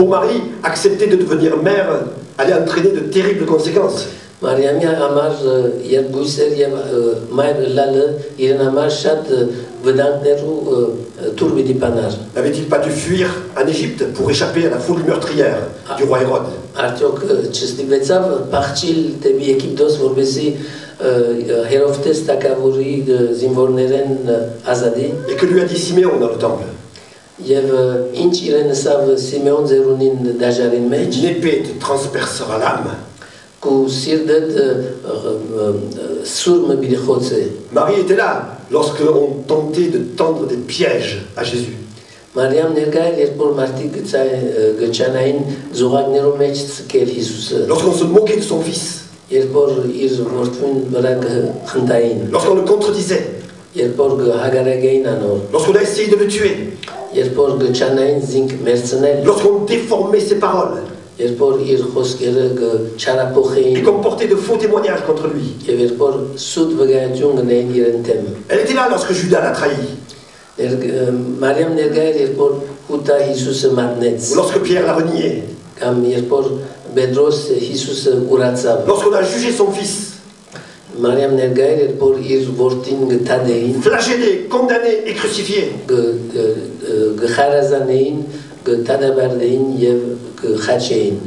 Pour Marie, accepter de devenir mère allait entraîner de terribles conséquences. Mariamի համար երբ բույսեր եւ մայր լալը իրեն համար շատ վտանգներու թուր պիտի բանար։ N'avait-il pas dû fuir en Égypte pour échapper à la foule meurtrière du roi Hérode? Արդյոք չստիպեցավ փախչիլ դեպի Եգիպտոս, որպեսզի Հերովտես թագավորի զինվորներեն ազատի։ Et que lui a dit Siméon dans le temple? Եվ ինչ իրեն ասավ Սիմեոն ծերունին դաժարին մեջ։ Une épée te transpercera l'âme. Marie était là lorsque l'on tentait de tendre des pièges à Jésus. Lorsqu'on se moquait de son fils. Lorsqu'on le contredisait. Lorsqu'on a essayé de le tuer. Lorsqu'on déformait ses paroles. Et qu'on portait de faux témoignages contre lui. Elle était là lorsque Judas l'a trahi. Ou lorsque Pierre l'a renié. Lorsqu'on a jugé son fils. Flagellé, condamné et crucifié.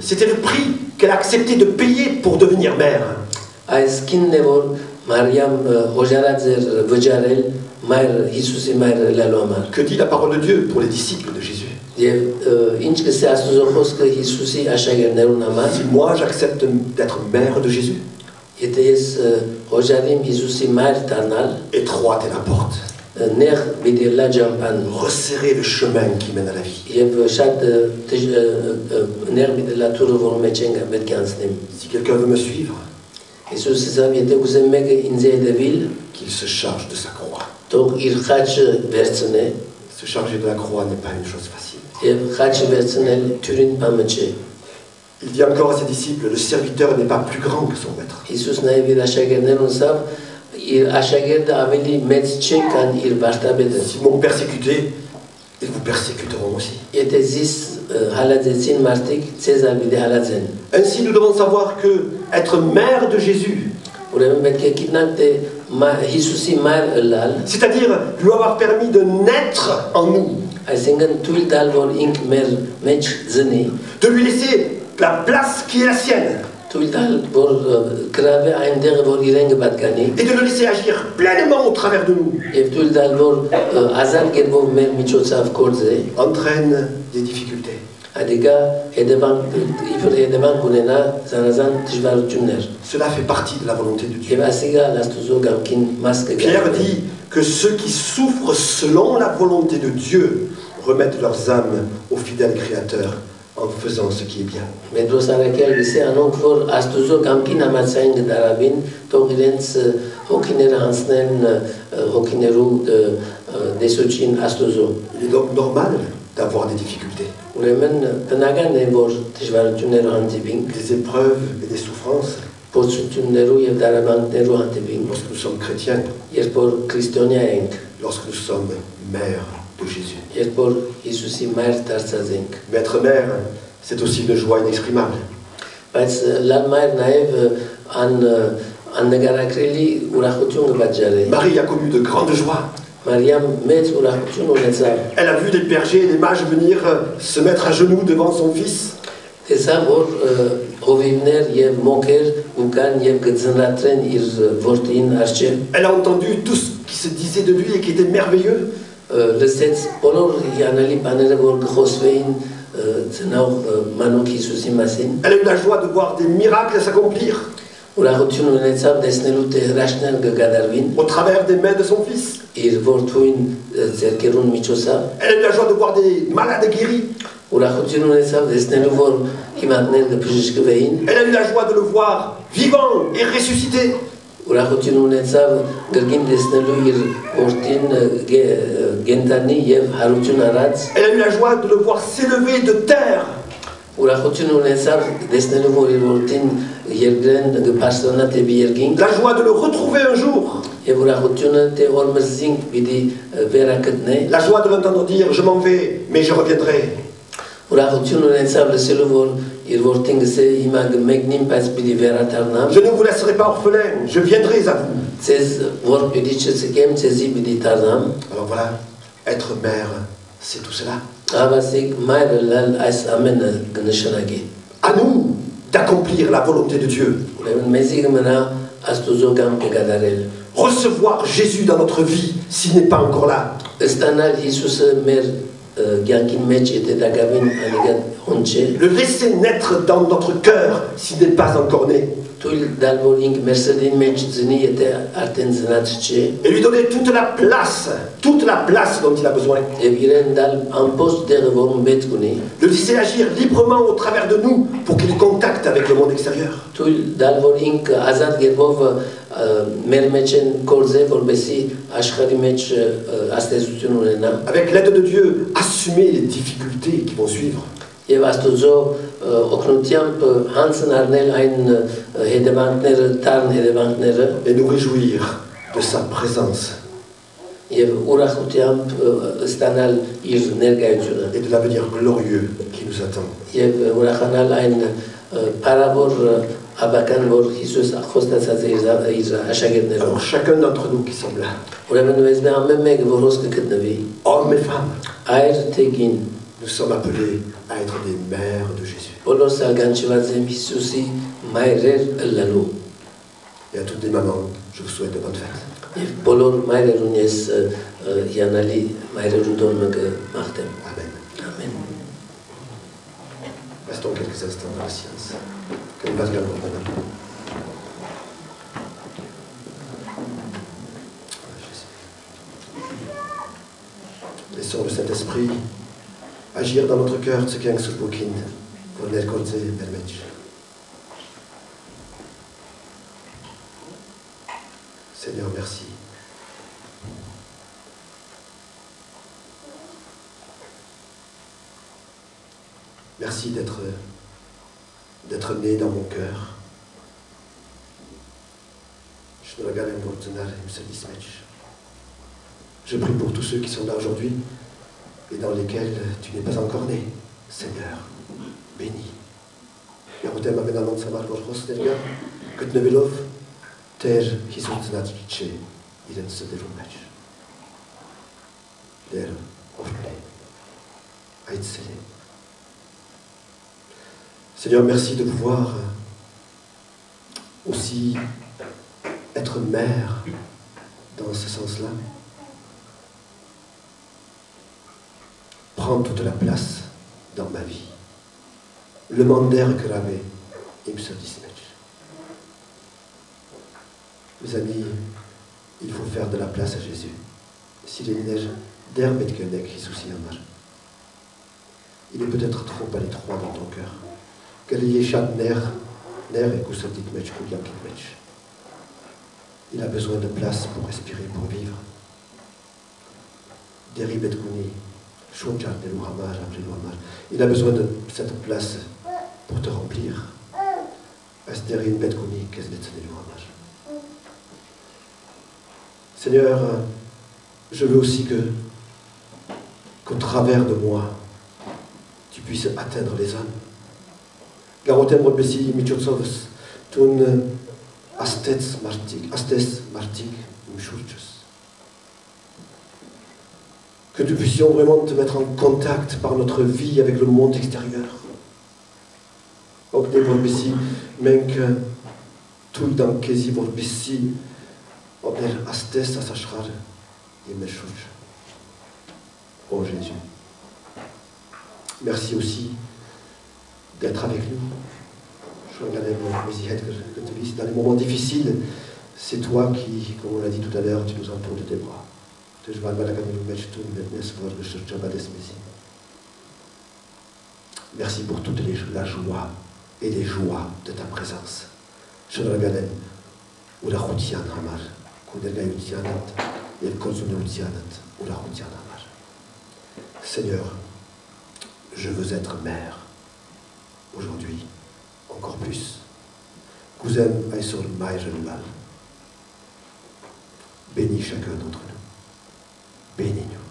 C'était le prix qu'elle a accepté de payer pour devenir mère. Que dit la parole de Dieu pour les disciples de Jésus? Si moi j'accepte d'être mère de Jésus, étroite est la porte. Resserrer le chemin qui mène à la vie. Si quelqu'un veut me suivre, qu'il se charge de sa croix. Se charger de la croix n'est pas une chose facile. Il dit encore à ses disciples, le serviteur n'est pas plus grand que son maître. Si m'ont persécuté, ils vous persécuteront aussi. Ainsi, nous devons savoir que être mère de Jésus, c'est-à-dire lui avoir permis de naître en nous, de lui laisser la place qui est la sienne, et de le laisser agir pleinement au travers de nous, entraîne des difficultés. Cela fait partie de la volonté de Dieu. Pierre dit que ceux qui souffrent selon la volonté de Dieu remettent leurs âmes au fidèle Créateur en faisant ce qui est bien. Il est donc normal d'avoir des difficultés, des épreuves et des souffrances. Lorsque nous sommes chrétiens, lorsque nous sommes mères de Jésus. Mais être mère, c'est aussi une joie inexprimable. Marie a connu de grandes joies. Elle a vu les bergers et les mages venir se mettre à genoux devant son fils. Elle a entendu tout ce qui se disait de lui et qui était merveilleux. Elle a eu la joie de voir des miracles s'accomplir au travers des mains de son fils. Elle a eu la joie de voir des malades guéris. Elle a eu la joie de le voir vivant et ressuscité. Elle a eu la joie de le voir s'élever de terre. La joie de le retrouver un jour. La joie de l'entendre dire « Je m'en vais, mais je reviendrai ». ուրախությունն ընսավլսելու որ իր որդին գսե հիմա գմեկնին բայց պիտի վերադառնամ Je ne vous laisserai pas orphelin, je viendrai à vous. ցեզ որ պիտի չցկեմ ցեզի պիտի դառնամ Alors voilà, être mère, c'est tout cela. Avasik մայրը լալ այս ամենը կնշանակի À nous d'accomplir la volonté de Dieu. ուրեմն մեզի կմնա աստուծո կամքը կատարել Recevoir Jésus dans notre vie s'il n'est pas encore là. ստանալ Հիսուսը մեր կյանքին մեջ եթե դա գավին անիկա հոնչե Le laisser naître dans notre cœur s'il n'est pas encore né. թույլ դալ որ ինք մեր սրտին մեջ ծնի եթե արդեն ծնած չէ Et lui donner toute la place dont il a besoin. եւ իրեն դալ ամբողջ տեղը որում պետք ունի Le laisser agir librement au travers de nous pour qu'il ait contact avec le monde extérieur. թույլ դալ որ ինք ազատ գերբով մեր մեջ են կորզե որբեսի աշխարհի մեջ աստեցություն ունենա Avec l'aide de Dieu, assumer les difficultés qui vont suivre. եւ աստուծո օգնությամբ հանցն առնել այն հետևանքները տառն հետևանքները Et nous réjouir de sa présence եւ ուրախությամբ ստանալ իր ներկայությունը et de l'avenir glorieux qui nous attend. եւ ուրախանալ այն parabor abakan որ Հիսուս խոստացած է իր աշակերտներով Alors chacun d'entre nous qui sommes là, ուրեմն մեզ ամեն մեկը որ հոսքը գտնվի hommes et femmes, այր թեգին nous sommes appelés à être des mères de Jésus. բոլոր սարգանչված եմ Հիսուսի մայրեր ըլլալու Et à toutes les mamans, je vous souhaite de bonnes fêtes. եւ բոլոր մայրերուն ես յանալի մայրերուն դոմը կմաղթեմ Amen. ամեն Restons quelques instants dans la science. Que nous passions le bonheur. Laissons le Saint-Esprit agir dans notre cœur ce qu'est un soubokin pour l'aide côté Belmech. Seigneur, merci. Merci d'être né dans mon cœur. Je prie pour tous ceux qui sont là aujourd'hui et dans lesquels tu n'es pas encore né. Seigneur, bénis. Yahutem amenamon samar borchos nerga, que tnevelov, ter hisut znatriche, ilen se devumech. Der orle, aitzele. Seigneur, merci de pouvoir aussi être mère dans ce sens-là. Prends toute la place dans ma vie. Le mander grave, il me se dismetch. Mes amis, il faut faire de la place à Jésus. S'il est neige, d'herbe et de kenek, il est peut-être trop à l'étroit dans ton cœur. Il a besoin de place pour respirer, pour vivre. Il a besoin de cette place pour te remplir. Seigneur, je veux aussi qu'au travers de moi, tu puisses atteindre les âmes. Garotem Robessi, Michotsovs, Tun Astes Martik, Mchurchus. Que nous puissions vraiment te mettre en contact par notre vie avec le monde extérieur. Ogde Robessi, Menk, Tout dans Kesi Robessi, Ogde Astes Asashrar, Yemeshurch. Oh Jésus. Merci aussi d'être avec nous. Dans les moments difficiles, c'est toi qui, comme on l'a dit tout à l'heure, tu nous entoures de tes bras. Merci pour toute la joie et les joies de ta présence. Seigneur, je veux être mère aujourd'hui, encore plus. Kuzem Aïsor Maïrelal. Bénis chacun d'entre nous. Bénis-nous.